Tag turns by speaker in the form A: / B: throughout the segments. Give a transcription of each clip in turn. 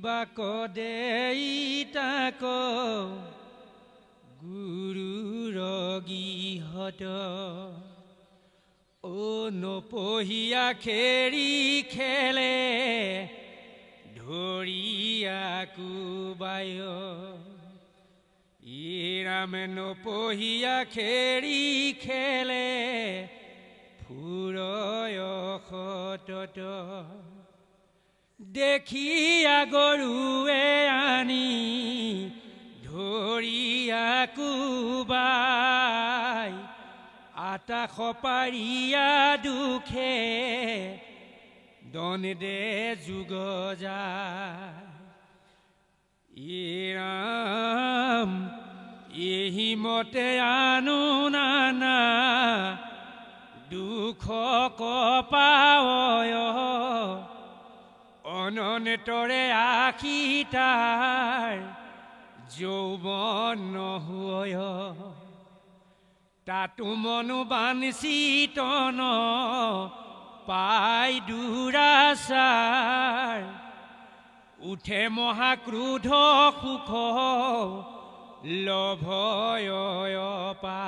A: বাক দেইতাক গুৰুৰ গিহত ও নপহিয়া খেৰি খেলে ধৰিয়া কুবায় ইৰাম নপহিয়া খেৰি খেলে ফুৰয় সতত দেখিয়া গৰুৱে আনি ধৰিয়া কুবাই আতাশ পাৰিয়া দুখে দন দে যুগ যায় ইৰাম এহি মতে আনো নানা দুখ কপায় অনন্তৰে আখি তাৰ যৌৱন নহয় তাতো মনো বাঞ্চিতন পাই দুৰাচাৰ উঠে মহাক্ৰোধ সুখ লভয় পা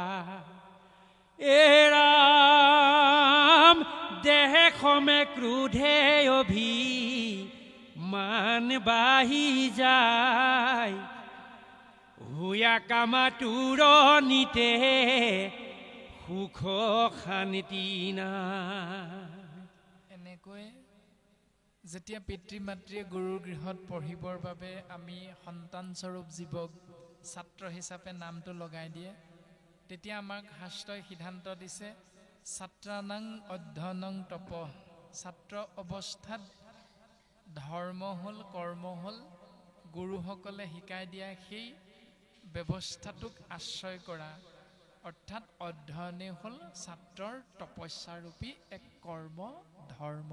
A: এৰাম দেহে খমে ক্ৰোধে অভিমান বাঢ়ি যায় হুয়া কামাতুৰ নিতে সুখ শান্তি নাই
B: এনেকৈ যেতিয়া পিতৃ মাতৃয়ে গুৰুৰ গৃহত পঢ়িবৰ বাবে আমি সন্তানস্বৰূপ জীৱক ছাত্ৰ হিচাপে নামটো লগাই দিয়ে তেতিয়া আমাক শাস্ত্ৰই সিদ্ধান্ত দিছে ছাত্ৰানাং অধ্যয়নং তপ ছাত্ৰ অৱস্থাত ধৰ্ম হ'ল কৰ্ম হ'ল গুৰুসকলে শিকাই দিয়া সেই ব্যৱস্থাটোক আশ্ৰয় কৰা অৰ্থাৎ অধ্যয়নে হ'ল ছাত্ৰৰ তপস্যাৰূপী এক কৰ্ম ধৰ্ম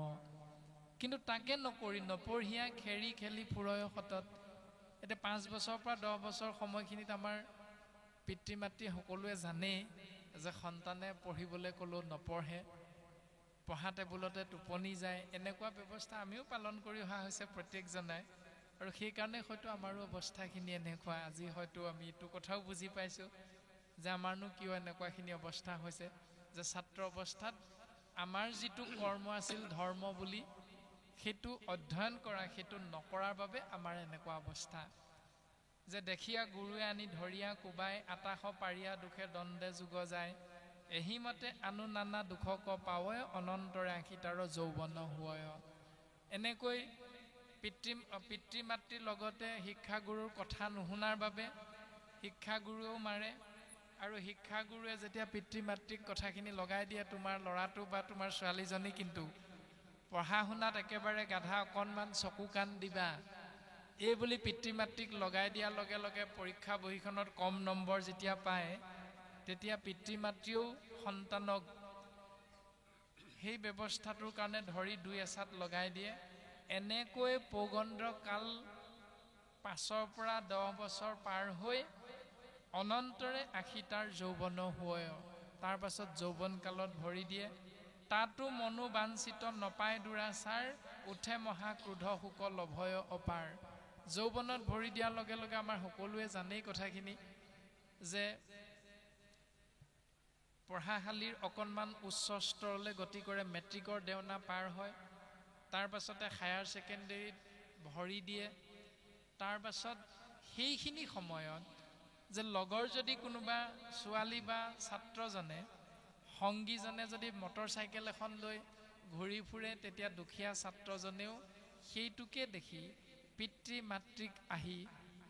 B: কিন্তু তাকে নপঢ়িয়া খেৰি খেলি ফুৰয় সতত এতিয়া 5 বছৰৰ পৰা 10 বছৰ সময়খিনিত আমাৰ পিতৃ মাতৃ সকলোৱে জানে যে সন্তানে পঢ়িবলৈ ক'লেও নপঢ়ে পঢ়া টেবুলতে টোপনি যায় এনেকুৱা ব্যৱস্থা আমিও পালন কৰি অহা হৈছে প্ৰত্যেকজনাই আৰু সেইকাৰণে হয়তো আমাৰো অৱস্থাখিনি এনেকুৱা আজি হয়তো আমি এইটো কথাও বুজি পাইছোঁ যে আমাৰনো কিয় এনেকুৱাখিনি অৱস্থা হৈছে যে ছাত্ৰ অৱস্থাত আমাৰ যিটো কৰ্ম আছিল ধৰ্ম বুলি সেইটো অধ্যয়ন কৰা সেইটো নকৰাৰ বাবে আমাৰ এনেকুৱা অৱস্থা যে দেখিয়া গুৰুৱে আনি ধৰিয়া কোবাই আতাশ পাৰিয়া দুখে দণ্ডে যুগ যায় এহিমতে আনো নানা দুখক পাৱয় অনন্তৰে আশী তাৰ যৌৱন হয় এনেকৈ পিতৃ মাতৃৰ লগতে শিক্ষাগুৰুৰ কথা নুশুনাৰ বাবে শিক্ষাগুৰুৱেও মাৰে আৰু শিক্ষাগুৰুৱে যেতিয়া পিতৃ মাতৃক কথাখিনি লগাই দিয়ে তোমাৰ ল'ৰাটো বা তোমাৰ ছোৱালীজনী কিন্তু পঢ়া শুনাত একেবাৰে গাধা অকণমান চকু কাণ দিবা এই বুলি পিতৃ মাতৃক লগাই দিয়াৰ লগে লগে পৰীক্ষা বহীখনত কম নম্বৰ যেতিয়া পায় তেতিয়া পিতৃ মাতৃও সন্তানক সেই ব্যৱস্থাটোৰ কাৰণে ধৰি 2 এচাত লগাই দিয়ে এনেকৈ পৌগণ্ড কাল 5ৰ পৰা 10 বছৰ পাৰ হৈ অনন্তৰে আশী তাৰ যৌৱন হয় তাৰ পাছত যৌৱন কালত ভৰি দিয়ে তাতো মনো বাঞ্চিত নপায় দুৰাচাৰ উঠে মহাক্ৰোধ শোক লভয় অপাৰ যৌৱনত ভৰি দিয়াৰ লগে লগে আমাৰ সকলোৱে জানেই কথাখিনি যে পঢ়াশালীৰ অকণমান উচ্চ স্তৰলৈ গতি কৰে মেট্ৰিকৰ দেওনা পাৰ হয় তাৰ পাছতে হায়াৰ ছেকেণ্ডেৰীত ভৰি দিয়ে তাৰ পাছত সেইখিনি সময়ত যে লগৰ যদি কোনোবা ছোৱালী বা ছাত্ৰজনে সংগীজনে যদি মটৰ চাইকেল এখন লৈ ঘূৰি ফুৰে তেতিয়া দুখীয়া ছাত্ৰজনেও সেইটোকে দেখি পিতৃ মাতৃক আহি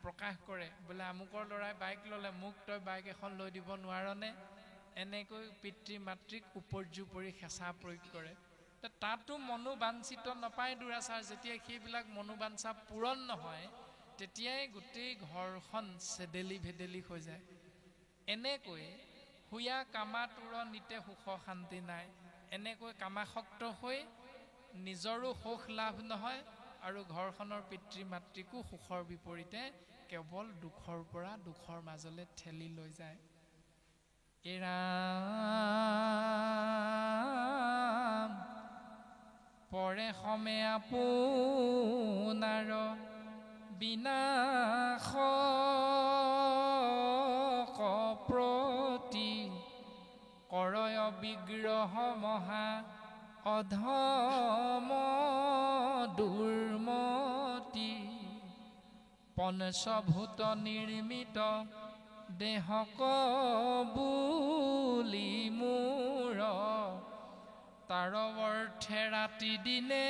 B: প্ৰকাশ কৰে বোলে আমুকৰ ল'ৰাই বাইক ল'লে মোক তই বাইক এখন লৈ দিব নোৱাৰনে এনেকৈ পিতৃ মাতৃক উপৰ্যুপৰি হেঁচা প্ৰয়োগ কৰে তাতো মনোবাঞ্ছিত নপায় দুৰাচাৰ যেতিয়া সেইবিলাক মনোবাঞ্ছা পূৰণ নহয় তেতিয়াই গোটেই ঘৰখন চেদেলি ভেদেলি হৈ যায় এনেকৈ হুয়া কামাতুৰ নিতে সুখ শান্তি নাই এনেকৈ কামাসক্ত হৈ নিজৰো সুখ লাভ নহয় আৰু ঘৰখনৰ পিতৃ মাতৃকো সুখৰ বিপৰীতে কেৱল দুখৰ পৰা দুখৰ মাজলৈ ঠেলি লৈ যায় পৰে সমে আপোনাৰ বিনাশ প্ৰতি কৰয় বিগ্ৰহ মহা অধম দুৰ্মতি পঞ্চভূত নিৰ্মিত দেহক বুলি মূৰ তাৰ অৰ্থে ৰাতি দিনে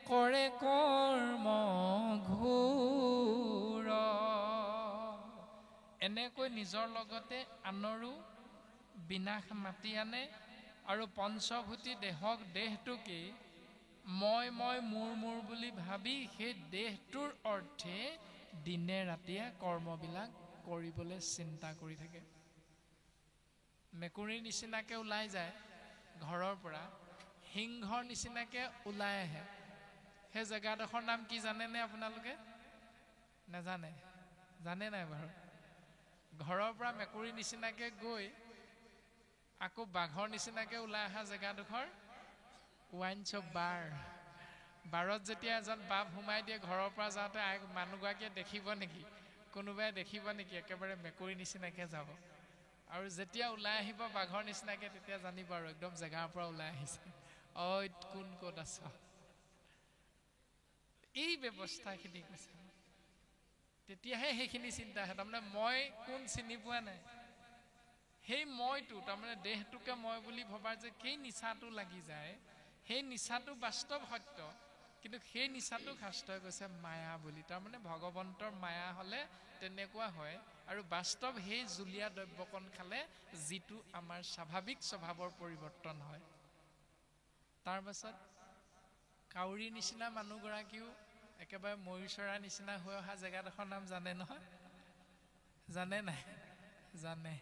B: কৰে কৰ্ম ঘোৰ এনেকৈ নিজৰ লগতে আনৰো বিনাশ মাতি আনে আৰু পঞ্চভূতি দেহটোকে মই মোৰ বুলি ভাবি সেই দেহটোৰ অৰ্থে দিনে ৰাতিয়ে কৰ্মবিলাক কৰিবলৈ চিন্তা কৰি থাকে মেকুৰীৰ নিচিনাকে ওলাই যায় ঘৰৰ পৰা সিংহৰ নিচিনাকে ওলাই আহে সেই জেগাডোখৰ নাম কি জানেনে আপোনালোকে নাজানে জানে নাই বাৰু ঘৰৰ পৰা মেকুৰীৰ নিচিনাকে গৈ আকৌ বাঘৰ নিচিনাকে ওলাই অহা জেগাডোখৰ ৱাইন শ্বপ বাৰত যেতিয়া এজন বাপ সোমাই দিয়ে ঘৰৰ পৰা যাওঁতে মানুহগৰাকীয়ে দেখিব নেকি কোনোবাই দেখিব নেকি একেবাৰে মেকুৰী নিচিনাকে যাব আৰু যেতিয়া ওলাই আহিব বাঘৰ নিচিনাকে তেতিয়া জানিব আৰু একদম জেগাৰ পৰা ওলাই আহিছে কোন ক'ত আছ এই ব্যৱস্থাখিনি কৈছে তেতিয়াহে সেইখিনি চিন্তা আহে তাৰমানে মই কোন চিনি পোৱা নাই সেই মইটো তাৰমানে দেহটোকে মই বুলি ভবাৰ যে সেই নিচাটো লাগি যায় সেই নিচাটো বাস্তৱ সত্য কিন্তু সেই নিচাটো শাস্ত্ৰই কৈছে মায়া বুলি তাৰমানে ভগৱন্তৰ মায়া হ'লে তেনেকুৱা হয় আৰু বাস্তৱ সেই জুলীয়া দ্ৰব্যকণ খালে যিটো আমাৰ স্বাভাৱিক স্বভাৱৰ পৰিৱৰ্তন হয় তাৰ পাছত কাউৰীৰ নিচিনা মানুহগৰাকীও একেবাৰে ময়ূৰ চৰাইৰ নিচিনা হৈ অহা জেগাডোখৰ নাম জানে নহয় জানে নাই জানে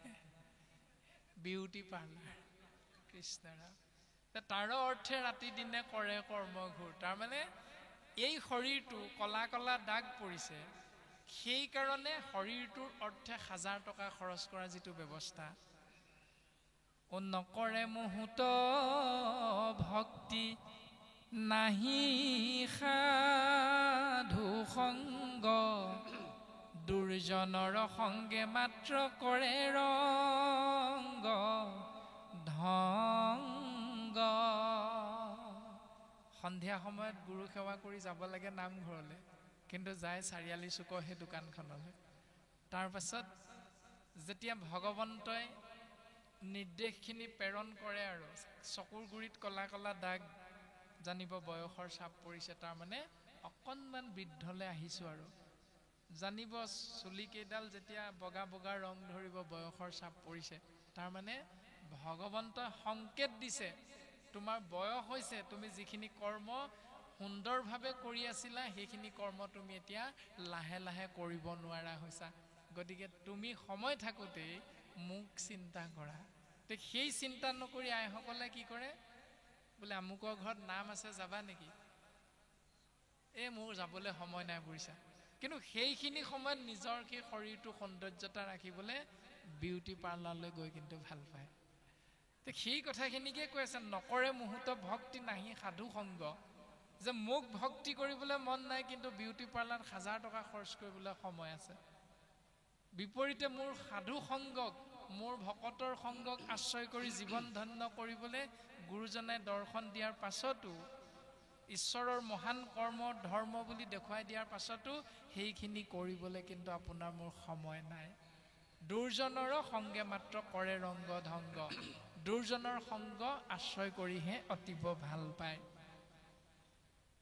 B: বিউটি পাৰ্লাৰ কৃষ্ণৰাম তাৰ অৰ্থে ৰাতি দিনে কৰে কৰ্মঘোৰ তাৰমানে এই শৰীৰটো কলা কলা দাগ পৰিছে সেইকাৰণে শৰীৰটোৰ অৰ্থে 1000 টকা খৰচ কৰা যিটো ব্যৱস্থা নকৰে মুহূৰ্ত ভক্তি নাহি সাধু সংগ দুৰ্জনৰ সংগে মাত্ৰ কৰে ৰংগ ধংগ সন্ধিয়া সময়ত গুৰু সেৱা কৰি যাব লাগে নামঘৰলৈ কিন্তু যায় 4আলি চুকৰ সেই দোকানখনলৈ তাৰ পাছত যেতিয়া ভগৱন্তই নিৰ্দেশখিনি প্ৰেৰণ কৰে আৰু চকুৰ গুৰিত কলা কলা দাগ জানিব বয়সৰ চাপ পৰিছে তাৰমানে অকণমান বৃদ্ধলৈ আহিছোঁ আৰু জানিব চুলি কেইডাল যেতিয়া বগা বগা ৰং ধৰিব বয়সৰ চাপ পৰিছে তাৰমানে ভগৱন্তই সংকেত দিছে তোমাৰ বয়স হৈছে তুমি যিখিনি কৰ্ম সুন্দৰভাৱে কৰি আছিলা সেইখিনি কৰ্ম তুমি এতিয়া লাহে লাহে কৰিব নোৱাৰা হৈছা গতিকে তুমি সময় থাকোঁতেই মোক চিন্তা কৰা তে সেই চিন্তা নকৰি আইসকলে কি কৰে বোলে আমুকৰ ঘৰত নাম আছে যাবা নেকি মোৰ যাবলৈ সময় নাই বুজিছা কিন্তু সেইখিনি সময়ত নিজৰ সেই শৰীৰটো সৌন্দৰ্যতা ৰাখিবলৈ বিউটি পাৰ্লাৰলৈ গৈ কিন্তু ভাল পায় তে সেই কথাখিনিকে কৈ আছে নকৰে মুহূৰ্ত ভক্তি নাহি সাধু সংগ যে মোক ভক্তি কৰিবলৈ মন নাই কিন্তু বিউটি পাৰ্লাৰত 1000 টকা খৰচ কৰিবলৈ সময় আছে বিপৰীতে মোৰ সাধু সংগক মোৰ ভকতৰ সংগক আশ্ৰয় কৰি জীৱন ধন্য কৰিবলৈ গুৰুজনে দৰ্শন দিয়াৰ পাছতো ঈশ্বৰৰ মহান কৰ্ম ধৰ্ম বুলি দেখুৱাই দিয়াৰ পাছতো সেইখিনি কৰিবলৈ কিন্তু আপোনাৰ মোৰ সময় নাই দুৰ্জনৰ সংগে মাত্ৰ কৰে ৰংগ ধংগ দুৰ্জনৰ সংগ আশ্ৰয় কৰিহে অতিব ভাল পায়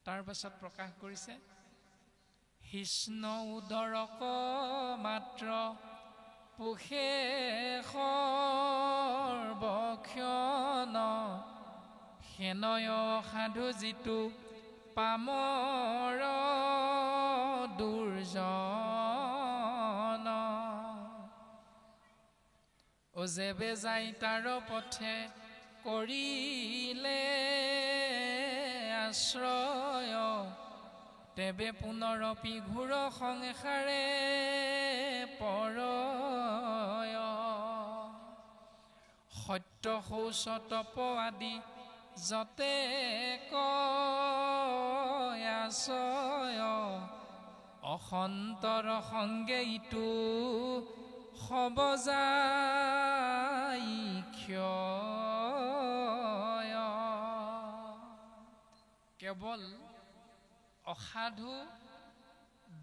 B: তাৰ পাছত প্ৰকাশ কৰিছে কৃষ্ণ উদৰক মাত্ৰ পুষে সৰ্বক্ষণ সেনয় সাধু যিটো পামৰ দুৰ্জন যেবে যাই তাৰ পথে কৰিলে আশ্ৰয় তেবে পুনৰপি ঘূৰ সংসাৰে পৰয় সত্য শৌচ তপ আদি যতে কয় আশ্ৰয় অসন্তৰ সংগে ইটো সবজাই ক্ষয় কেৱল অসাধু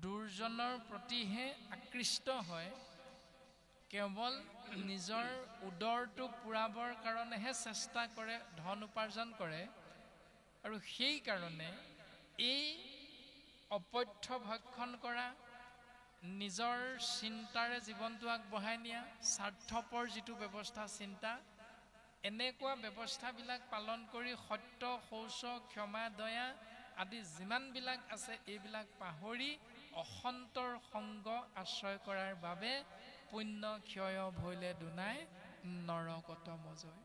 B: দুৰ্জনৰ প্ৰতিহে আকৃষ্ট হয় কেৱল নিজৰ উদৰটো পূৰাবৰ কাৰণেহে চেষ্টা কৰে ধন উপাৰ্জন কৰে আৰু সেই কাৰণে এই অপথ্য ভক্ষণ কৰা নিজৰ চিন্তাৰে জীৱনটো আগবঢ়াই নিয়া স্বাৰ্থপৰ যিটো ব্যৱস্থা চিন্তা এনেকুৱা ব্যৱস্থাবিলাক পালন কৰি সত্য শৌচ ক্ষমা দয়া আদি যিমানবিলাক আছে এইবিলাক পাহৰি অসন্তৰ সংগ আশ্ৰয় কৰাৰ বাবে পুণ্য ক্ষয় ভৈলে দুনাই নৰকত মজয়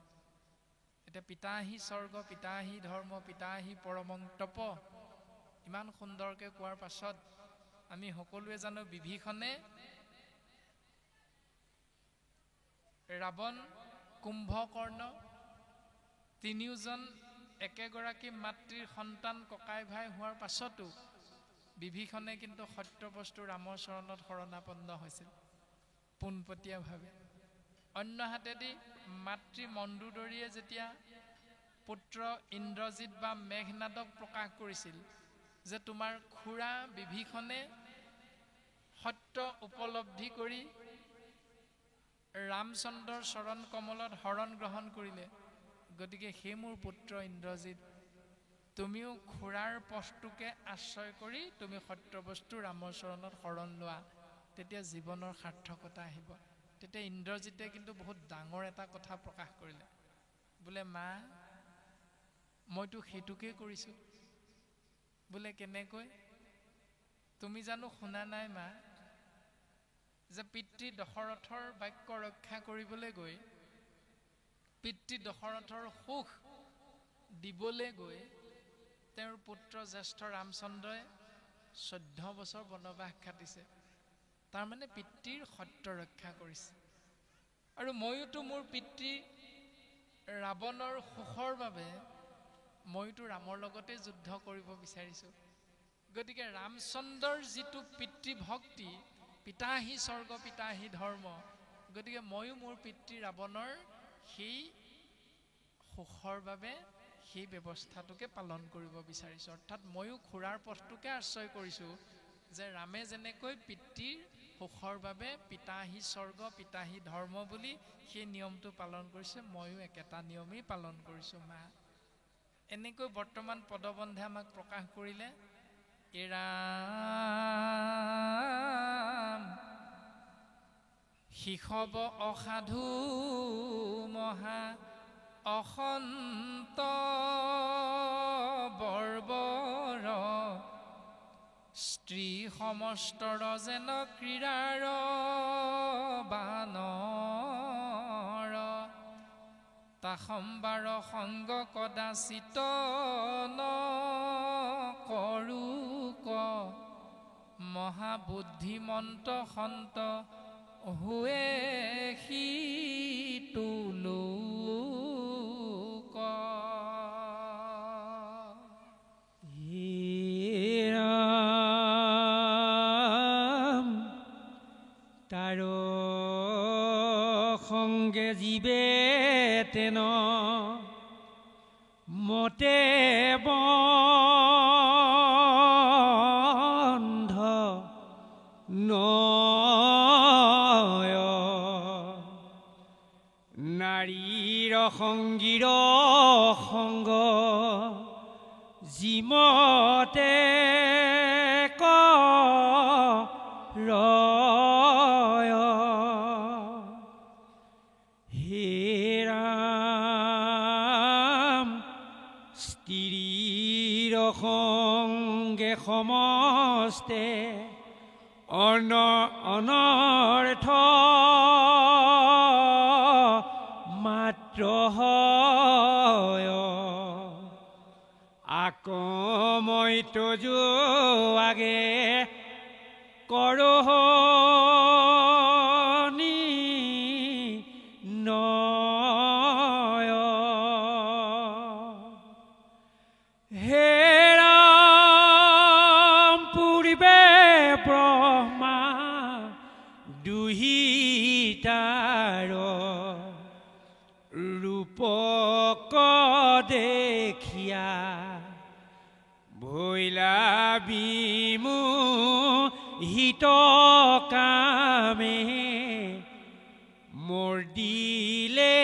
B: এতিয়া পিতাহি স্বৰ্গ পিতাহি ধৰ্ম পিতাহি পৰমং তপ ইমান সুন্দৰকৈ কোৱাৰ পাছত আমি সকলোৱে জানো বিভীষণে ৰাৱণ কুম্ভকৰ্ণ তিনিওজন একেগৰাকী মাতৃৰ সন্তান ককাই ভাই হোৱাৰ পাছতো বিভীষণে কিন্তু সত্য বস্তু ৰামৰ চৰণত শৰণাপন্ন হৈছিল পোনপটীয়াভাৱে অন্য হাতেদি মাতৃ মণ্ডোদৰীয়ে যেতিয়া পুত্ৰ ইন্দ্ৰজিৎ বা মেঘনাদক প্ৰকাশ কৰিছিল যে তোমাৰ খুৰা বিভীষণে সত্য উপলব্ধি কৰি ৰামচন্দ্ৰৰ চৰণ কমলত শৰণ গ্ৰহণ কৰিলে গতিকে সেই মোৰ পুত্ৰ ইন্দ্ৰজিৎ তুমিও খুৰাৰ পথটোকে আশ্ৰয় কৰি তুমি সত্য বস্তু ৰামৰ চৰণত শৰণ লোৱা তেতিয়া জীৱনৰ সাৰ্থকতা আহিব তেতিয়া ইন্দ্ৰজিতে কিন্তু বহুত ডাঙৰ এটা কথা প্ৰকাশ কৰিলে বোলে মা মইতো সেইটোকে কৰিছোঁ বোলে কেনেকৈ তুমি জানো শুনা নাই মা যে পিতৃ দশৰথৰ বাক্য ৰক্ষা কৰিবলৈ গৈ পিতৃ দশৰথৰ সুখ দিবলৈ গৈ তেওঁৰ পুত্ৰ জ্যেষ্ঠ ৰামচন্দ্ৰই 14 বছৰ বনবাস খাটিছে তাৰমানে পিতৃৰ সত্য ৰক্ষা কৰিছে আৰু ময়োতো মোৰ পিতৃ ৰাৱণৰ সুখৰ বাবে ময়োতো ৰামৰ লগতে যুদ্ধ কৰিব বিচাৰিছোঁ গতিকে ৰামচন্দ্ৰৰ যিটো পিতৃভক্তি পিতাহি স্বৰ্গ পিতাহি ধৰ্ম গতিকে ময়ো মোৰ পিতৃ ৰাৱণৰ সেই সুখৰ বাবে সেই ব্যৱস্থাটোকে পালন কৰিব বিচাৰিছোঁ অৰ্থাৎ ময়ো খুৰাৰ পথটোকে আশ্ৰয় কৰিছোঁ যে ৰামে যেনেকৈ পিতৃৰ সুখৰ বাবে পিতাহি স্বৰ্গ পিতাহি ধৰ্ম বুলি সেই নিয়মটো পালন কৰিছে ময়ো একেটা নিয়মেই পালন কৰিছোঁ মা এনেকৈ বৰ্তমান পদবন্ধে আমাক প্ৰকাশ কৰিলে ৰাম শিশৱ অসাধু মহা অসন্ত বৰ্বৰ স্ত্ৰী সমস্তৰ যেন ক্ৰীড়াৰ বানৰ তাসম্বাৰ সংগ কদাচিত নকৰোক মহাবুদ্ধিমন্ত সন্ত হুৱে সিতুলোক
A: তাৰ সংগে জীৱে তেন মতে বন্ধ নয় নাৰীৰ সংগীৰ সংগ যিমতে ৰয় হে ৰাম স্ত্ৰীৰ সংগে সমস্তে অনৰ্থ মাত্ৰ হয় আকময় তজো আগে কৰহনি নয় হে ৰাম পূৰ্বে দেখিয়া ভৈলা বিমু হিত কামে মোৰ দিলে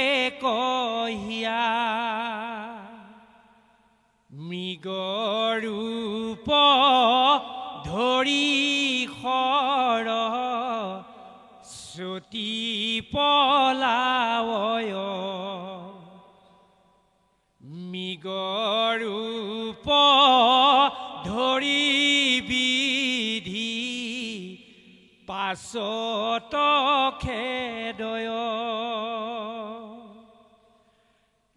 A: কহিয়া মৃগৰূপ ধৰি খৰ চুটি পলাৱয় মৃগৰূপ ধৰি বিধি পাছত খেদয়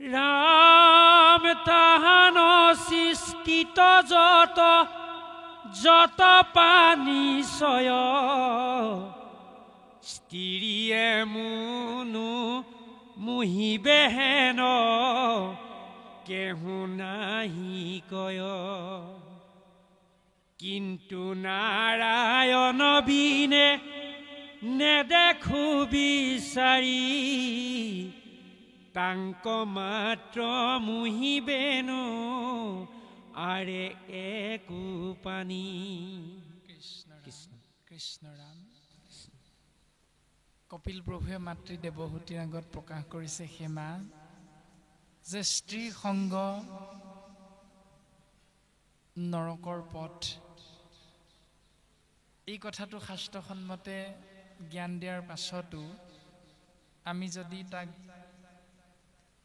A: ৰাম তাহান সৃষ্টিত যত যত পানিচয় স্ত্ৰীয়ে মুনু মুহিবে হেন কেহু নাহি কয় কিন্তু নাৰায়ণ বিনে নেদেখো বিচাৰি তাংক মাত্ৰ মুহিবেনো আৰে একো পানী
B: কৃষ্ণ ৰাম কপিল প্ৰভুৱে মাতৃ দেৱহূতিৰ আগত প্ৰকাশ কৰিছে হেমা যে স্ত্ৰী সংগ নৰকৰ পথ এই কথাটো শাস্ত্ৰসন্মতে জ্ঞান দিয়াৰ পাছতো আমি যদি তাক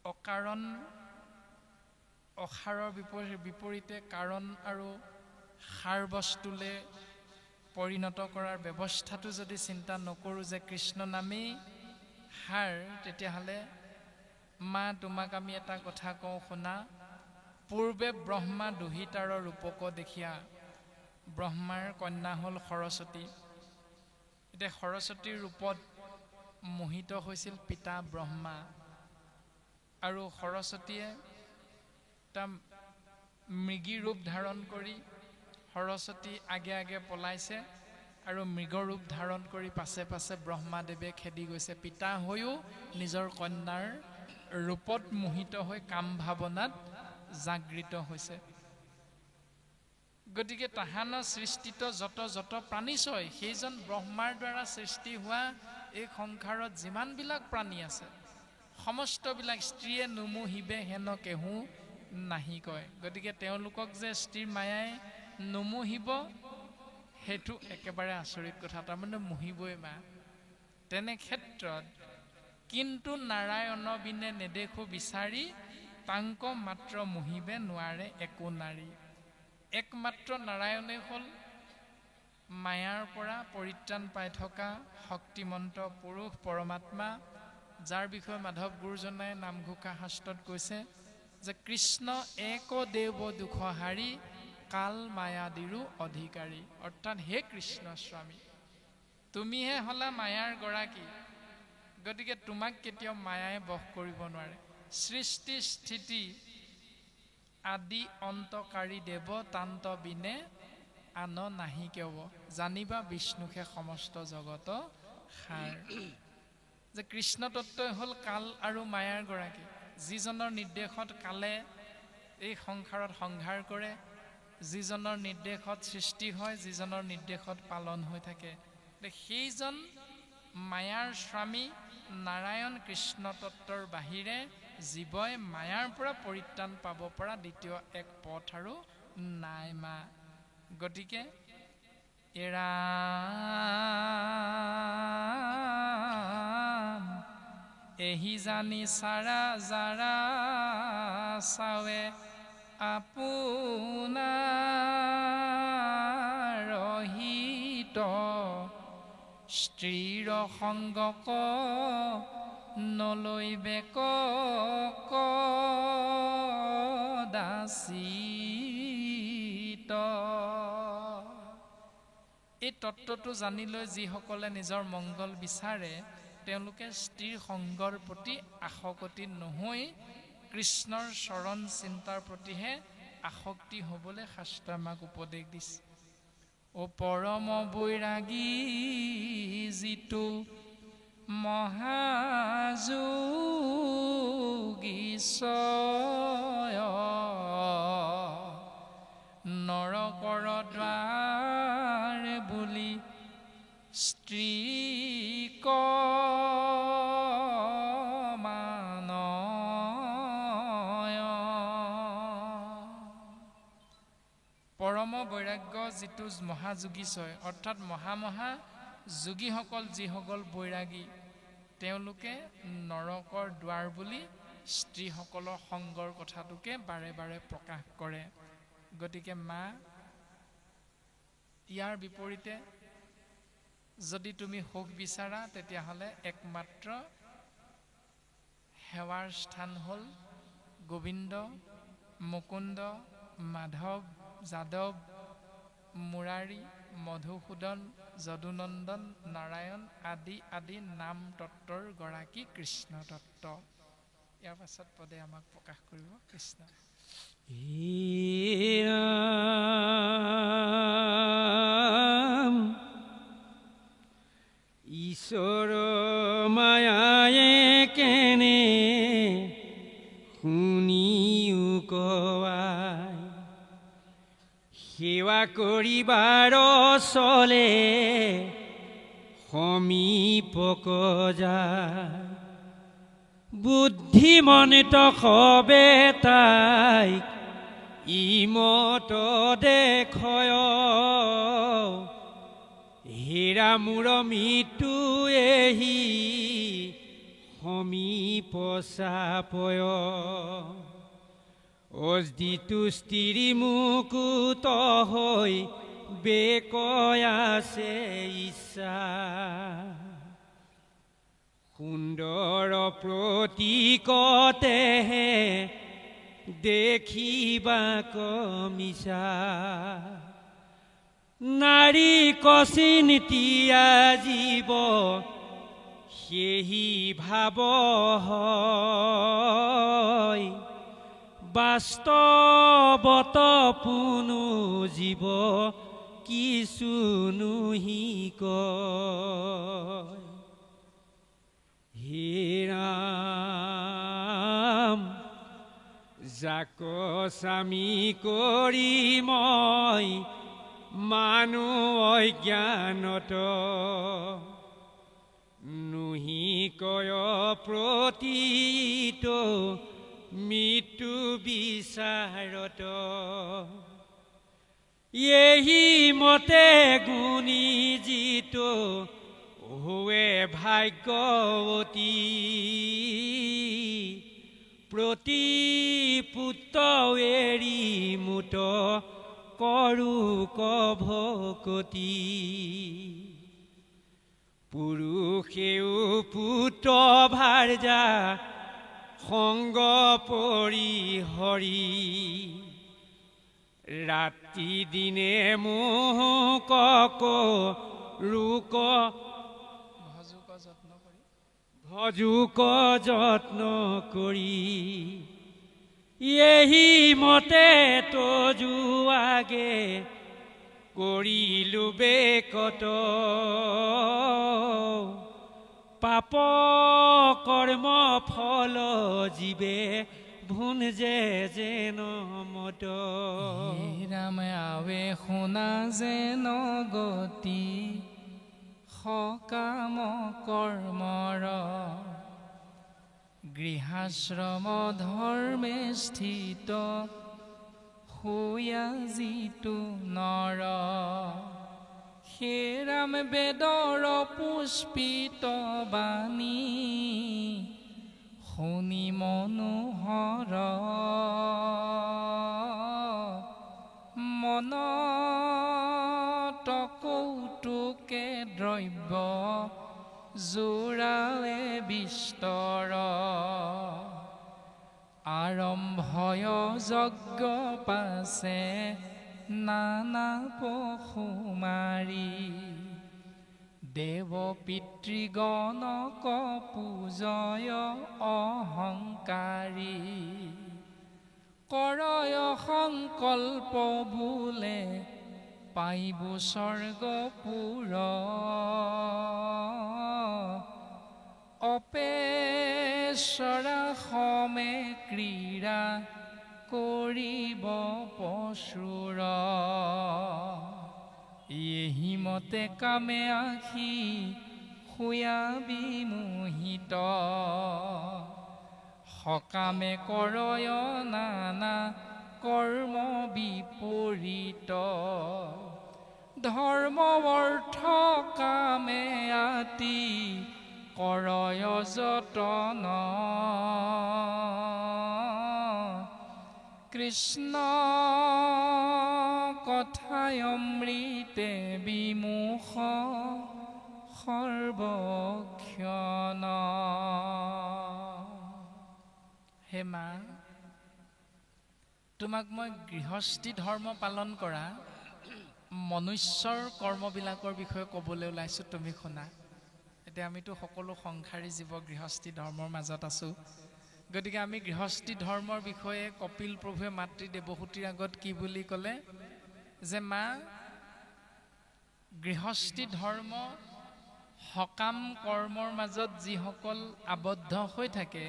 B: অকাৰণ অসাৰৰ বিপৰীতে কাৰণ আৰু সাৰ বস্তুলে পৰিণত কৰাৰ ব্যৱস্থাটো যদি চিন্তা নকৰোঁ যে কৃষ্ণ নামেই সাৰ তেতিয়াহ'লে মা তোমাক আমি এটা কথা কওঁ শুনা পূৰ্বে ব্ৰহ্মা দুহিতাৰ ৰূপক দেখিয়া ব্ৰহ্মাৰ কন্যা হ'ল সৰস্বতী এতিয়া সৰস্বতীৰ ৰূপত মোহিত হৈছিল পিতা ব্ৰহ্মা আৰু সৰস্বতীয়ে এটা মৃগী ৰূপ ধাৰণ কৰি সৰস্বতী আগে আগে পলাইছে আৰু মৃগ ৰূপ ধাৰণ কৰি পাছে পাছে ব্ৰহ্মাদেৱে খেদি গৈছে পিতা হৈও নিজৰ কন্যাৰ ৰূপত মোহিত হৈ কাম ভাৱনাত জাগৃত হৈছে গতিকে তাহানৰ সৃষ্টিত যত যত প্ৰাণীচয় সেইজন ব্ৰহ্মাৰ দ্বাৰা সৃষ্টি হোৱা এই সংসাৰত যিমানবিলাক প্ৰাণী আছে সমস্তবিলাক স্ত্ৰীয়ে নুমুহিবে হেন কেহু নাহি কয় গতিকে তেওঁলোকক যে স্ত্ৰীৰ মায়াই নুমুহিব সেইটো একেবাৰে আচৰিত কথা তাৰমানে মুহিবই মা তেনে ক্ষেত্ৰত কিন্তু নাৰায়ণ বিনে নেদেখো বিচাৰি তাংক মাত্ৰ মুহিবে নোৱাৰে একো নাৰী একমাত্ৰ নাৰায়ণে হ'ল মায়াৰ পৰা পৰিত্ৰাণ পাই থকা শক্তিমন্ত পুৰুষ পৰমাত্মা যাৰ বিষয়ে মাধৱ গুৰুজনাই নামঘোষা শাস্ত্ৰত কৈছে যে কৃষ্ণ এক দেৱ দুখ হাৰি কাল মায়াদিৰো অধিকাৰী অৰ্থাৎ হে কৃষ্ণ স্বামী তুমিহে হলা মায়াৰ গৰাকী গতিকে তোমাক কেতিয়াও মায়াই বশ কৰিব নোৱাৰে সৃষ্টি স্থিতি আদি অন্তকাৰী দেৱ তান্ত বিনে আন নাহি কেৱ জানিবা বিষ্ণুহে সমস্ত জগত সাৰ যে কৃষ্ণ তত্ত্বই হ'ল কাল আৰু মায়াৰ গৰাকী যিজনৰ নিৰ্দেশত কালে এই সংসাৰত সংহাৰ কৰে যিজনৰ নিৰ্দেশত সৃষ্টি হয় যিজনৰ নিৰ্দেশত পালন হৈ থাকে সেইজন মায়াৰ স্বামী নাৰায়ণ কৃষ্ণ তত্ত্বৰ বাহিৰে জীৱই মায়াৰ পৰা পৰিত্ৰাণ পাব পৰা দ্বিতীয় এক পথ আৰু নাই মা গতিকে এৰা এহি জানি চাৰা জাৰা চাৱে আপোনাৰ ৰহিত স্ত্ৰীৰ সংগক নলৈবে কদাচিত এই তত্ত্বটো জানি লৈ যিসকলে নিজৰ মংগল বিচাৰে তেওঁলোকে স্ত্ৰীৰ সংগৰ প্ৰতি আসক্তি নহৈ কৃষ্ণৰ চৰণ চিন্তাৰ প্ৰতিহে আসক্তি হ'বলৈ শাস্ত্ৰ আমাক উপদেশ দিছে ও পৰম বৈৰাগী যিটো মহাযোগীশ্বয় নৰকৰ দ্বাৰ বুলি স্ত্ৰী পৰম বৈৰাগ্য যিটো মহাযোগীশ্বয় অৰ্থাৎ মহা যোগীসকল যিসকল বৈৰাগী তেওঁলোকে নৰকৰ দ্বাৰ বুলি স্ত্ৰীসকলৰ সংগৰ কথাটোকে বাৰে বাৰে প্ৰকাশ কৰে। গতিকে মা ইয়াৰ বিপৰীতে যদি তুমি সুখ বিচাৰা তেতিয়াহ'লে একমাত্ৰ সেৱাৰ স্থান হ'ল গোবিন্দ, মুকুন্দ, মাধৱ, যাদৱ, মুৰাৰী, মধুসূদন, যদুনন্দন, নাৰায়ণ আদি আদি নাম তত্ত্বৰ গৰাকী কৃষ্ণ তত্ত্ব। ইয়াৰ পাছত পদে আমাক প্ৰকাশ কৰিব কৃষ্ণ।
A: ঈশ্বৰ মায়ায়ে কেনে শুনিও কোৱাই সেৱা কৰিবাৰ চলে সমীপক যায় বুদ্ধিমনিত সবে তাইক ইমত দেখয় হেৰা মূৰ মৃত্যু এহি সমীপ চাপয় অজিতু স্ত্ৰী মুকুত হৈ বেকয়াছে ইচ্ছা সুন্দৰ প্ৰতীকতেহে দেখিবা কমিছা নাৰী কচিন্তিয়া জীৱ সেহি ভাব হয় বাস্তৱত পুনু জীৱ কিছু নুহি কয় হে ৰাম যাক স্বামী কৰি মই মানুহ অজ্ঞানত নুহি কয় প্ৰতীত মৃত্যু বিচাৰত এহি মতে গুণী যিটো হুৱে ভাগ্যৱতী প্ৰতি পুত্ৰ এৰি মুত কৰো কভকতি পুৰুষেও পুত্ৰ ভাৰ্যা সংগ পৰি হৰি ৰাতি দিনে মোহক ৰোক ভজুক যত্ন কৰি এহি মতে তজু আগে কৰিলো বেকত পাপ কৰ্ম ফল জীৱে ভুঞ্জে যেন মত
B: ৰাম আৱে শুনা যেন গতি সকাম কৰ্মৰ গৃহাশ্ৰম ধৰ্মে স্থিত শুয়া যিটো নৰ হে ৰাম বেদৰ পুষ্পিত বাণী শুনি মনোহৰ মনত কৌতুকে দ্ৰব্য জোৰালে বিস্তৰ আৰম্ভয় যজ্ঞ পাছে নানা পশুমাৰী দেৱ পিতৃগণক পূজয় অহংকাৰী কৰয় সংকল্প বোলে পাইবো স্বৰ্গপুৰ অপেশ্বৰা সমে ক্ৰীড়া কৰিব পশুৰ এহিমতে কামে আখি শুয়া বিমোহিত সকামে কৰয় নানা কৰ্ম বিপৰীত ধৰ্ম অৰ্থ কামে আতি কৰয় যতন কৃষ্ণ কথায় অমৃতে বিমুখ সৰ্বক্ষণ হে মা তোমাক মই গৃহস্থী ধৰ্ম পালন কৰা মনুষ্যৰ কৰ্মবিলাকৰ বিষয়ে ক'বলৈ ওলাইছোঁ তুমি শুনা এতিয়া আমিতো সকলো সংসাৰী জীৱ গৃহস্থী ধৰ্মৰ মাজত আছোঁ গতিকে আমি গৃহস্থী ধৰ্মৰ বিষয়ে কপিল প্ৰভুৱে মাতৃ দেৱহূতিৰ আগত কি বুলি ক'লে যে মা গৃহস্থী ধৰ্ম সকাম কৰ্মৰ মাজত যিসকল আবদ্ধ হৈ থাকে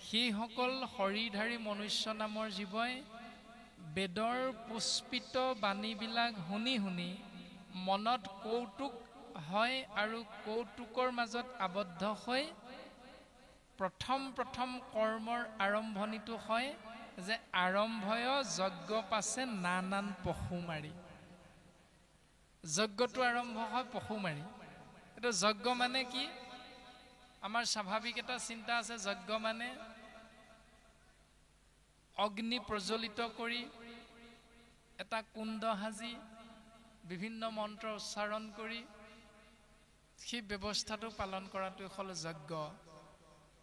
B: সেইসকল শৰীৰধাৰী মনুষ্য নামৰ জীৱই বেদৰ পুষ্পিত বাণীবিলাক শুনি শুনি মনত কৌতুক হয় আৰু কৌতুকৰ মাজত আবদ্ধ হৈ প্ৰথম কৰ্মৰ আৰম্ভণিটো হয় যে আৰম্ভয় যজ্ঞ পাছে নানান পশু মাৰি যজ্ঞটো আৰম্ভ হয় পশু মাৰি এইটো যজ্ঞ মানে কি আমাৰ স্বাভাৱিক এটা চিন্তা আছে যজ্ঞ মানে অগ্নি প্ৰজ্বলিত কৰি এটা কুণ্ড সাজি বিভিন্ন মন্ত্ৰ উচ্চাৰণ কৰি সেই ব্যৱস্থাটো পালন কৰাটো হ'ল যজ্ঞ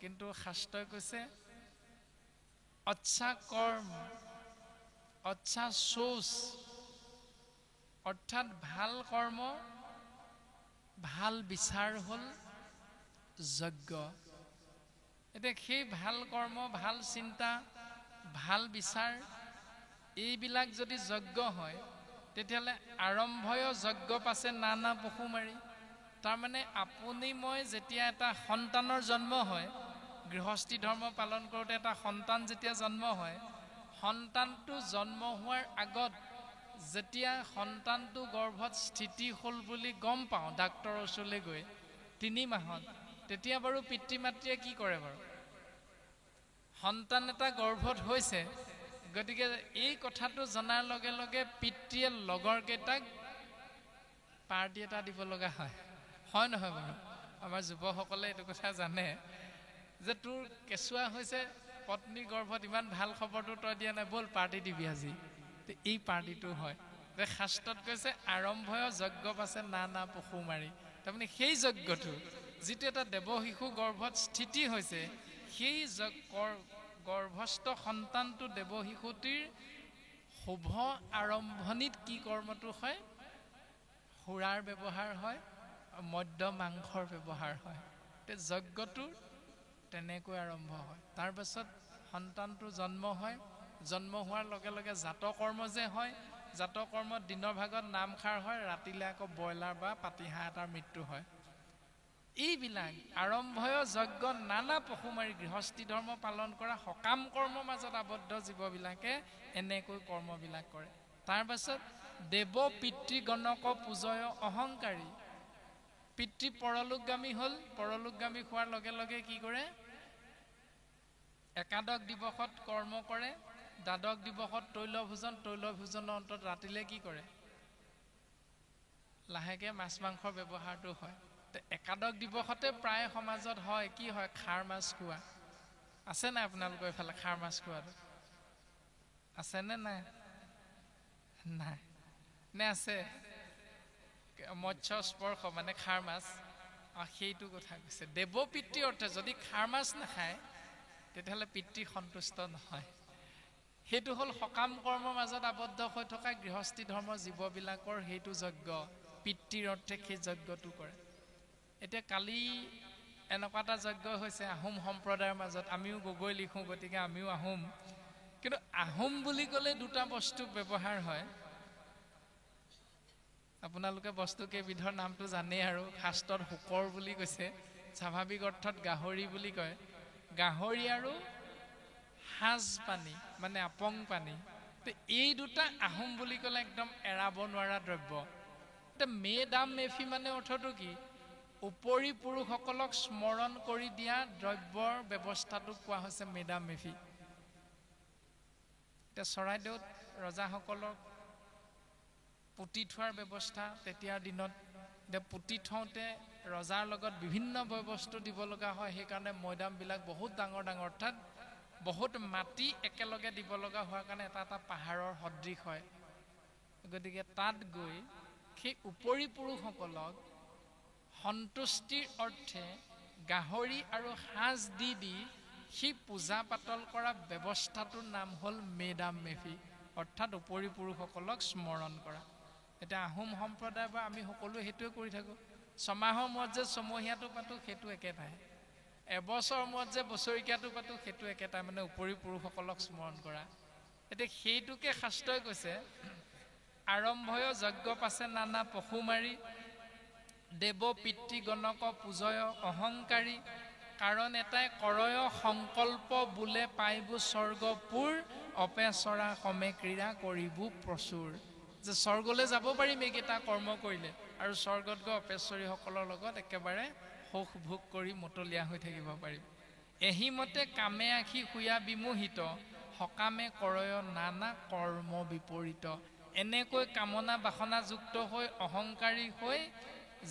B: কিন্তু শাস্ত্ৰই কৈছে অচ্ছা কৰ্ম অচ্ছা শৌচ অৰ্থাৎ ভাল কৰ্ম ভাল বিচাৰ হ'ল যজ্ঞ এতিয়া সেই ভাল কৰ্ম ভাল চিন্তা ভাল বিচাৰ এইবিলাক যদি যজ্ঞ হয় তেতিয়াহ'লে আৰম্ভয় যজ্ঞ পাছে নানা পশু মাৰি তাৰমানে আপুনি মই যেতিয়া এটা সন্তানৰ জন্ম হয় গৃহস্থী ধৰ্ম পালন কৰোঁতে এটা সন্তান যেতিয়া জন্ম হয় সন্তানটো জন্ম হোৱাৰ আগত যেতিয়া সন্তানটো গৰ্ভত স্থিতি হ'ল বুলি গম পাওঁ ডাক্তৰৰ ওচৰলৈ গৈ 3 মাহত তেতিয়া বাৰু পিতৃ মাতৃয়ে কি কৰে বাৰু সন্তান এটা গৰ্ভত হৈছে গতিকে এই কথাটো জনাৰ লগে লগে পিতৃয়ে লগৰ কেইটাক পাৰ্টি এটা দিব লগা হয় নহয় বাৰু আমাৰ যুৱকসকলে এইটো কথা জানে যে তোৰ কেঁচুৱা হৈছে পত্নী গৰ্ভত ইমান ভাল খবৰটো তই দিয়া নাই ব'ল পাৰ্টি দিবি আজি এই পাৰ্টিটো হয় যে শাস্ত্ৰত কৈছে আৰম্ভয় যজ্ঞ পাছে নানা পশু মাৰি তাৰমানে সেই যজ্ঞটো যিটো এটা দেৱ শিশু গৰ্ভত স্থিতি হৈছে সেই গৰ্ভস্থ সন্তানটো দেৱ শিশুটিৰ শুভ আৰম্ভণিত কি কৰ্মটো হয় সুৰাৰ ব্যৱহাৰ হয় মদ্য মাংসৰ ব্যৱহাৰ হয় যজ্ঞটো তেনেকৈ আৰম্ভ হয় তাৰ পাছত সন্তানটো জন্ম হয় জন্ম হোৱাৰ লগে লগে জাতকৰ্ম যে হয় জাতকৰ্মত দিনৰ ভাগত নামখাৰ হয় ৰাতিলৈ আকৌ ব্ৰইলাৰ বা পাতিহাঁহ এটাৰ মৃত্যু হয় এইবিলাক আৰম্ভয় যজ্ঞ নানা পশু মাৰি গৃহস্থী ধৰ্ম পালন কৰা সকাম কৰ্মৰ মাজত আবদ্ধ জীৱবিলাকে এনেকৈ কৰ্মবিলাক কৰে তাৰ পাছত দেৱ পিতৃগণক পূজয় অহংকাৰী পিতৃ পৰলোকগামী হ'ল পৰলোকগামী হোৱাৰ লগে লগে কি কৰে একাদশ দিৱসত কৰ্ম কৰে দ্বাদশ দিৱসত তৈলভোজনৰ অন্তত ৰাতিলে কি কৰে লাহেকে মাছ মাংসৰ ব্যৱহাৰটো হয় একাদশ দিৱসতে প্ৰায় সমাজত হয় কি হয় খাৰ মাছ খোৱা আছে নাই আপোনালোকৰ এইফালে খাৰ মাছ খোৱাটো আছেনে নাই নাই নে আছে মৎস্য স্পৰ্শ মানে খাৰ মাছ সেইটো কথা কৈছে দেৱ পিতৃ অৰ্থে যদি খাৰ মাছ নাখায় তেতিয়াহ'লে পিতৃ সন্তুষ্ট নহয় সেইটো হ'ল সকাম কৰ্মৰ মাজত আবদ্ধ হৈ থকা গৃহস্থী ধৰ্মৰ জীৱবিলাকৰ সেইটো যজ্ঞ পিতৃৰ অৰ্থে সেই যজ্ঞটো কৰে এতিয়া কালি এনেকুৱা এটা যজ্ঞ হৈছে আহোম সম্প্ৰদায়ৰ মাজত আমিও গগৈ লিখোঁ গতিকে আমিও আহোম কিন্তু আহোম বুলি ক'লে দুটা বস্তু ব্যৱহাৰ হয় আপোনালোকে বস্তু কেইবিধৰ নামটো জানেই আৰু শাস্ত্ৰত শুকৰ বুলি কৈছে স্বাভাৱিক অৰ্থত গাহৰি বুলি কয়। গাহৰি আৰু সাজ পানী মানে আপং পানী, এই দুটা আহোম বুলি ক'লে একদম এৰাব নোৱাৰা দ্ৰব্য। এতিয়া মেডাম মেফি মানে অৰ্থটো কি? উপৰি পুৰুষসকলক স্মৰণ কৰি দিয়া দ্ৰব্যৰ ব্যৱস্থাটোক কোৱা হৈছে মেডাম মেফি। এতিয়া চৰাইদেউত ৰজাসকলক পুতি থোৱাৰ ব্যৱস্থা তেতিয়াৰ দিনত, এতিয়া পুতি থওঁতে ৰজাৰ লগত বিভিন্ন বস্তু দিব লগা হয়, সেইকাৰণে মৈদামবিলাক বহুত ডাঙৰ ডাঙৰ, অৰ্থাৎ বহুত মাটি একেলগে দিব লগা হোৱাৰ কাৰণে এটা এটা পাহাৰৰ সদৃশ হয়। গতিকে তাত গৈ সেই উপৰি পুৰুষসকলক সন্তুষ্টিৰ অৰ্থে গাহৰি আৰু সাজ দি দি সেই পূজা পাতল কৰা ব্যৱস্থাটোৰ নাম হ'ল মেডাম মেফি, অৰ্থাৎ উপৰি পুৰুষসকলক স্মৰণ কৰা। এতিয়া আহোম সম্প্ৰদায়ৰ পৰা আমি সকলোৱে সেইটোৱে কৰি থাকোঁ। ছমাহৰ মূৰত যে ছমহীয়াটো পাতোঁ সেইটো একেটাই, এবছৰৰ মূৰত যে বছৰেকীয়াটো পাতোঁ সেইটো একেটাই, মানে উপৰি পুৰুষসকলক স্মৰণ কৰা। এতিয়া সেইটোকে শাস্ত্ৰই কৈছে, আৰম্ভয় যজ্ঞ পাছে নানা পশু মাৰি, দেৱ পিতৃগণক পূজয় অহংকাৰী, কাৰণ এটাই কৰয় সংকল্প বোলে পাইবো স্বৰ্গপুৰ, অপেচৰা সমে ক্ৰীড়া কৰিবো প্ৰচুৰ। যে স্বৰ্গলৈ যাব পাৰিম এইকেইটা কৰ্ম কৰিলে, আৰু স্বৰ্গত গৈ অপেশ্বৰীসকলৰ লগত একেবাৰে সুখ ভোগ কৰি মতলীয়া হৈ থাকিব পাৰিম। এহিমতে কামে আখি শুয়া বিমোহিত, সকামে কৰয় নানা কৰ্ম বিপৰীত। এনেকৈ কামনা বাসনাযুক্ত হৈ অহংকাৰী হৈ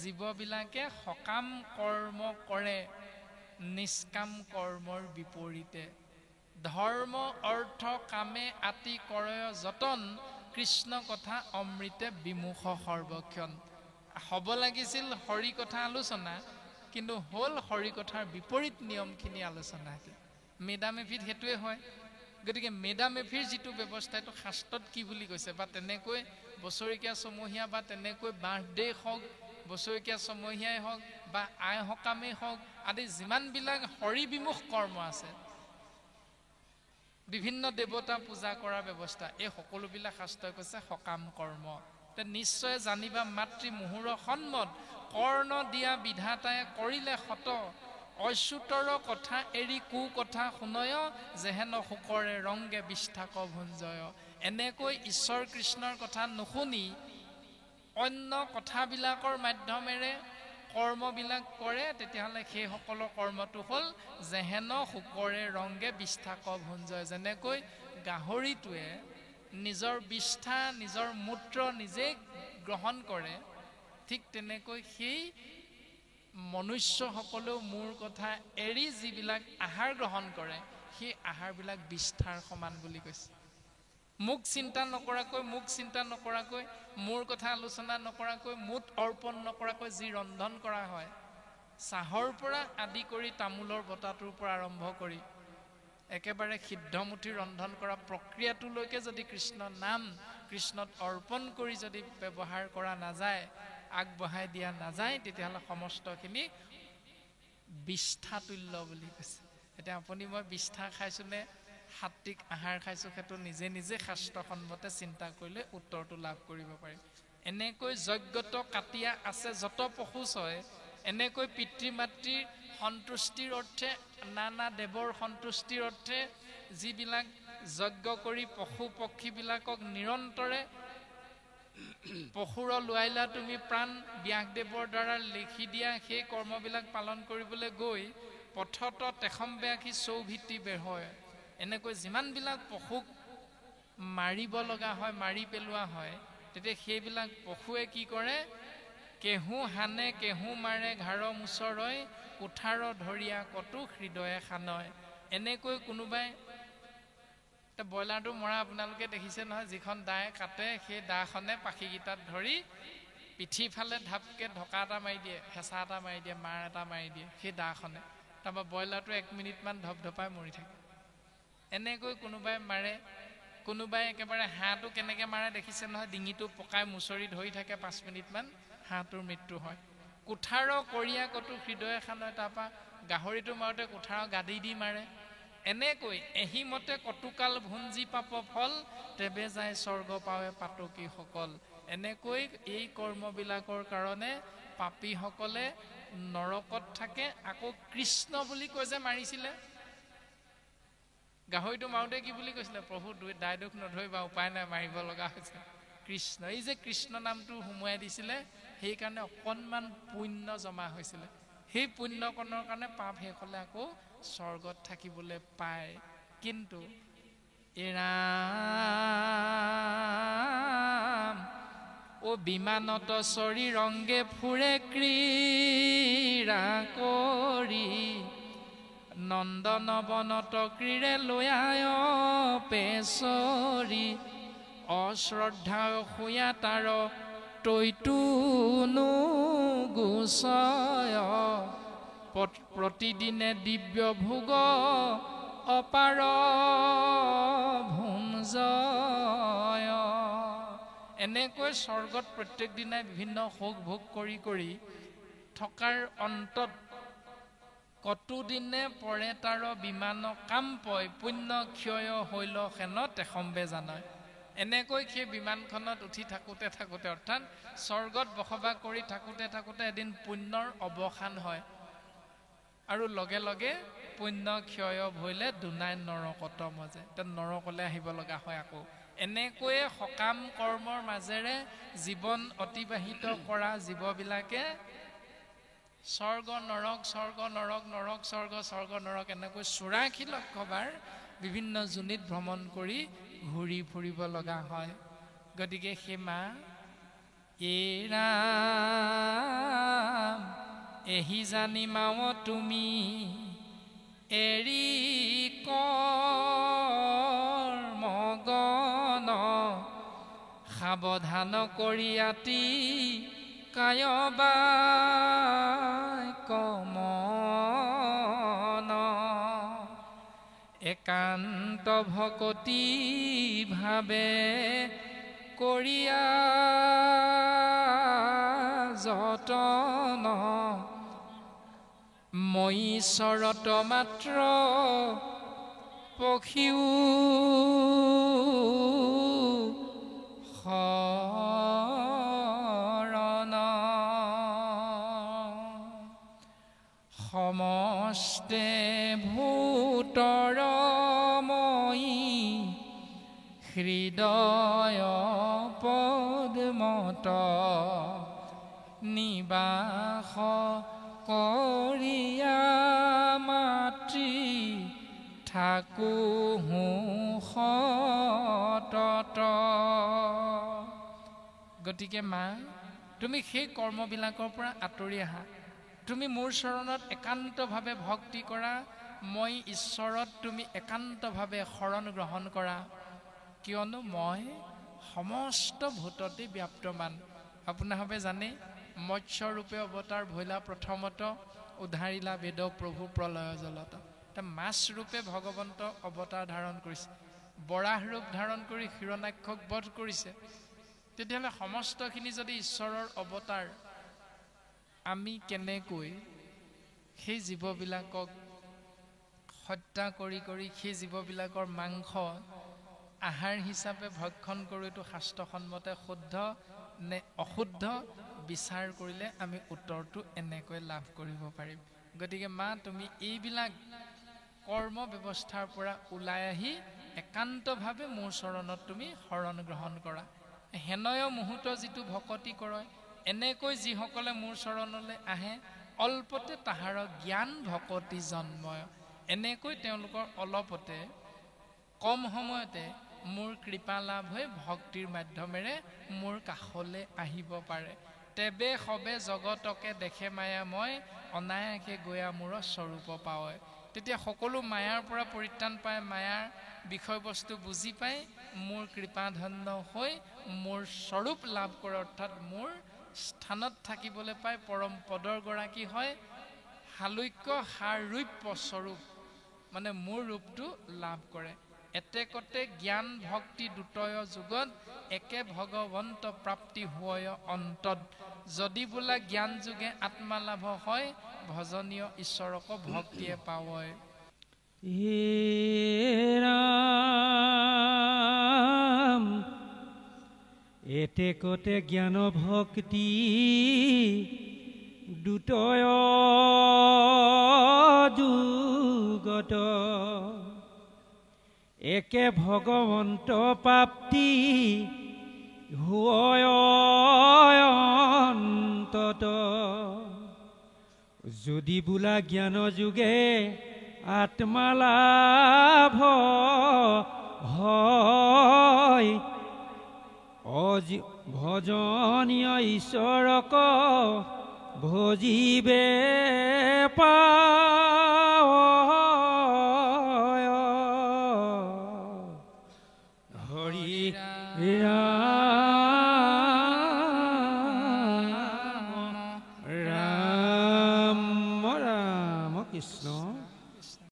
B: জীৱবিলাকে সকাম কৰ্ম কৰে নিষ্কাম কৰ্মৰ বিপৰীতে। ধৰ্ম অৰ্থ কামে আতি কৰয় যতন, কৃষ্ণ কথা অমৃতে বিমুখ সৰ্বক্ষণ। হ'ব লাগিছিল হৰি কথা আলোচনা, কিন্তু হ'ল হৰি কথাৰ বিপৰীত নিয়মখিনি আলোচনা। মেডাম মেফিত সেইটোৱে হয়। গতিকে মেডাম মেফিৰ যিটো ব্যৱস্থা এইটো শাস্ত্ৰত কি বুলি কৈছে, বা তেনেকৈ বছৰেকীয়া ছমহীয়া বা তেনেকৈ বাৰ্থডে হওক, বছৰেকীয়া ছমহীয়াই হওক বা আই সকামেই হওক আদি যিমানবিলাক হৰি বিমুখ কৰ্ম আছে, বিভিন্ন দেৱতা পূজা কৰাৰ ব্যৱস্থা, এই সকলোবিলাক শাস্ত্ৰই কৈছে সকাম কৰ্ম। নিশ্চয় জানিবা মাতৃ মুহুৰ সন্মত, কৰ্ণ দিয়া বিধাতাই কৰিলে শত, অচ্যুতৰ কথা এৰি কু কথা শুনয়, যেহেন শুকৰে ৰংগে বিষ্ঠাক ভুঞ্জয়। এনেকৈ ঈশ্বৰ কৃষ্ণৰ কথা নুশুনি অন্য কথাবিলাকৰ মাধ্যমেৰে কৰ্মবিলাক কৰে, তেতিয়াহ'লে সেইসকলৰ কৰ্মটো হ'ল যেহেন শুকৰে ৰংগে বিষ্ঠাক ভুঞ্জয়। যেনেকৈ গাহৰিটোৱে নিজৰ বিষ্ঠা নিজৰ মূত্ৰ নিজেই গ্ৰহণ কৰে, ঠিক তেনেকৈ সেই মনুষ্যসকলেও মোৰ কথা এৰি যিবিলাক আহাৰ গ্ৰহণ কৰে, সেই আহাৰবিলাক বিষ্ঠাৰ সমান বুলি কৈছে। মোক চিন্তা নকৰাকৈ, মোৰ কথা আলোচনা নকৰাকৈ, মোত অৰ্পণ নকৰাকৈ যি ৰন্ধন কৰা হয়, চাহৰ পৰা আদি কৰি তামোলৰ বটাটোৰ পৰা আৰম্ভ কৰি একেবাৰে সিদ্ধমুঠি ৰন্ধন কৰা প্ৰক্ৰিয়াটোলৈকে যদি কৃষ্ণ নাম কৃষ্ণত অৰ্পণ কৰি যদি ব্যৱহাৰ কৰা নাযায়, আগবঢ়াই দিয়া নাযায়, তেতিয়াহ'লে সমস্তখিনি বিষ্ঠাতুল্য বুলি কৈছে। এতিয়া আপুনি মই বিষ্ঠা খাইছোনে সাত্বিক আহাৰ খাইছোঁ, সেইটো নিজে নিজে শাস্ত্ৰসন্মতে চিন্তা কৰিলে উত্তৰটো লাভ কৰিব পাৰিম। এনেকৈ যজ্ঞত কাটিয়া আছে যত পশু ছয়, এনেকৈ পিতৃ মাতৃৰ সন্তুষ্টিৰ অৰ্থে, নানা দেৱৰ সন্তুষ্টিৰ অৰ্থে যিবিলাক যজ্ঞ কৰি পশু পক্ষীবিলাকক নিৰন্তৰে পশুৰ লোৱাইলা তুমি প্ৰাণ, ব্যাসদেৱৰ দ্বাৰা লিখি দিয়া সেই কৰ্মবিলাক পালন কৰিবলৈ গৈ পথত তেখম্বে আখি চৌভিত্তি বেৰ হয়। এনেকৈ যিমানবিলাক পশুক মাৰিব লগা হয়, মাৰি পেলোৱা হয়, তেতিয়া সেইবিলাক পশুৱে কি কৰে, কেহু হানে কেহু মাৰে ঘাৰ মুচৰয়, কুঠাৰ ধৰিয়া কতো হৃদয়ে খানয়। এনেকৈ কোনোবাই, ব্ৰইলাৰটো মৰা আপোনালোকে দেখিছে নহয়, যিখন দাই কাটে সেই দাখনে পাখিকেইটাত ধৰি পিঠিফালে ধাপকে ঢকা এটা মাৰি দিয়ে, হেঁচা এটা মাৰি দিয়ে, মাৰ এটা মাৰি দিয়ে সেই দাখনে, তাৰপৰা ব্ৰইলাৰটো 1 মিনিটমান ধপধপাই মৰি থাকে। এনেকৈ কোনোবাই মাৰে, কোনোবাই একেবাৰে হাঁহটো কেনেকৈ মাৰে দেখিছে নহয়, ডিঙিটো পকাই মুচৰি ধৰি থাকে 5 মিনিটমান, হাঁহটোৰ মৃত্যু হয়। কুঠাৰ কৰিয়া কতো হৃদয়ে খানয়, তাৰপৰা গাহৰিটো মাৰোঁতে কুঠাৰৰ গাদি দি মাৰে। এনেকৈ এহিমতে কটুকাল ভুঞ্জি পাপ ফল, তেবে যায় স্বৰ্গ পাৱে পাতকী সকল। এনেকৈ এই কৰ্মবিলাকৰ কাৰণে পাপীসকলে নৰকত থাকে আকৌ কৃষ্ণ বুলি কৈ যে মাৰিছিলে গাহৰিটো মাৰোঁতে কি বুলি কৈছিলে প্ৰভু দায় দোষ নধৰিবা উপায় নাই মাৰিব লগা হৈছে কৃষ্ণ এই যে কৃষ্ণ নামটো সোমোৱাই দিছিলে সেইকাৰণে অকণমান পুণ্য জমা হৈছিলে সেই পুণ্যকণৰ কাৰণে পাপ শেষ হ'লে আকৌ স্বৰ্গত থাকিবলৈ পায় কিন্তু এৰাম ও বিমানত চৰি ৰংগে ফুৰে ক্ৰীড়া কৰি নন্দন বনত ক্ৰীড়ে লয়ায় পেচৰি অশ্ৰদ্ধা শুয়া তাৰ তৈতুনো গোচয় প্ৰতিদিনে দিব্য ভোগ অপাৰ ভুঞ্জয় এনেকৈ স্বৰ্গত প্ৰত্যেক দিনাই বিভিন্ন সুখ ভোগ কৰি কৰি থকাৰ অন্তত কতোদিনে পৰে তাৰ বিমান কাম পয় পুণ্য ক্ষয় হৈল হেন তেখম্বে জানয় এনেকৈ সেই বিমানখনত উঠি থাকোঁতে থাকোঁতে অৰ্থাৎ স্বৰ্গত বসবাস কৰি থাকোঁতে থাকোঁতে এদিন পুণ্যৰ অৱসান হয় আৰু লগে লগে পুণ্য ক্ষয় হৈলে দুনাই নৰকত মজে নৰকলৈ আহিব লগা হয় আকৌ এনেকৈয়ে সকাম কৰ্মৰ মাজেৰে জীৱন অতিবাহিত কৰা জীৱবিলাকে স্বৰ্গ নৰক স্বৰ্গ নৰক নৰক স্বৰ্গ স্বৰ্গ নৰক এনেকৈ 84 লক্ষবাৰ বিভিন্ন যোনিত ভ্ৰমণ কৰি ঘূৰি ফুৰিব লগা হয় গতিকে সেই মা এৰাম এহি জানি মাও তুমি এৰি কৰ্মগন সাৱধান কৰি আতি কায়বা কমন একান্ত ভকতি ভাবে কৰিয়া যতন মই চৰত মাত্ৰ পখিও শৰণ সমস্তে ভূতৰ মই হৃদয় পদ্মত নিবাস কৰিয়া মাতৃ থাকো সতত গতিকে মা তুমি সেই কৰ্মবিলাকৰ পৰা আঁতৰি আহা তুমি মোৰ চৰণত একান্তভাৱে ভক্তি কৰা মই ঈশ্বৰত তুমি একান্তভাৱে শৰণ গ্ৰহণ কৰা কিয়নো মই সমস্ত ভূততে ব্যাপ্তমান আপোনাভাৱে জানে মৎস্যৰূপে অৱতাৰ ভৈলা প্ৰথমত উদ্ধাৰিলা বেদ প্ৰভু প্ৰলয় জলত মাছ ৰূপে ভগৱন্ত অৱতাৰ ধাৰণ কৰিছে বৰাহ ৰূপ ধাৰণ কৰি হিৰণ্যাক্ষক বধ কৰিছে তেতিয়াহ'লে সমস্তখিনি যদি ঈশ্বৰৰ অৱতাৰ আমি কেনেকৈ সেই জীৱবিলাকক হত্যা কৰি কৰি সেই জীৱবিলাকৰ মাংস আহাৰ হিচাপে ভক্ষণ কৰোঁ এইটো শাস্ত্ৰসন্মতে শুদ্ধ নে অশুদ্ধ বিচাৰ কৰিলে আমি উত্তৰটো এনেকৈ লাভ কৰিব পাৰিম গতিকে মা তুমি এইবিলাক কৰ্ম ব্যৱস্থাৰ পৰা ওলাই আহি একান্তভাৱে মোৰ চৰণত তুমি শৰণ গ্ৰহণ কৰা হেনয় মুহূৰ্ত যিটো ভকতি কৰে এনেকৈ যিসকলে মোৰ চৰণলৈ আহে অল্পতে তাহাৰ জ্ঞান ভকতি জন্ময় এনেকৈ তেওঁলোকৰ অলপতে কম সময়তে মোৰ কৃপা লাভ হৈ ভক্তিৰ মাধ্যমেৰে মোৰ কাষলৈ আহিব পাৰে তেবে সবে জগতকে দেখে মায়া মই অনায়াসে গয়া মোৰ স্বৰূপ পায় তেতিয়া সকলো মায়াৰ পৰা পৰিত্ৰাণ পায় মায়াৰ বিষয়বস্তু বুজি পায় মোৰ কৃপাধন্য হৈ মোৰ স্বৰূপ লাভ কৰে অৰ্থাৎ মোৰ স্থানত থাকিবলৈ পায় পৰম পদৰ গৰাকী হয় হালুক্য সাৰূপ্য স্বৰূপ মানে মোৰ ৰূপটো লাভ কৰে এতেকতে জ্ঞান ভক্তি দুটয় যুগত একে ভগৱন্ত প্ৰাপ্তি হয় অন্তত যদি বোলা জ্ঞান যুগে আত্মা লাভ হয় ভজনীয় ঈশ্বৰক ভক্তিয়ে পাৱয়
A: ৰাম এতেকতে জ্ঞান ভক্তি দুতয় যুগত একে ভগৱন্ত প্ৰাপ্তি হয় অন্তত যদি বোলা জ্ঞান যোগে আত্মা লাভ হয় ভজনীয় ঈশ্বৰক ভজিবে পায়।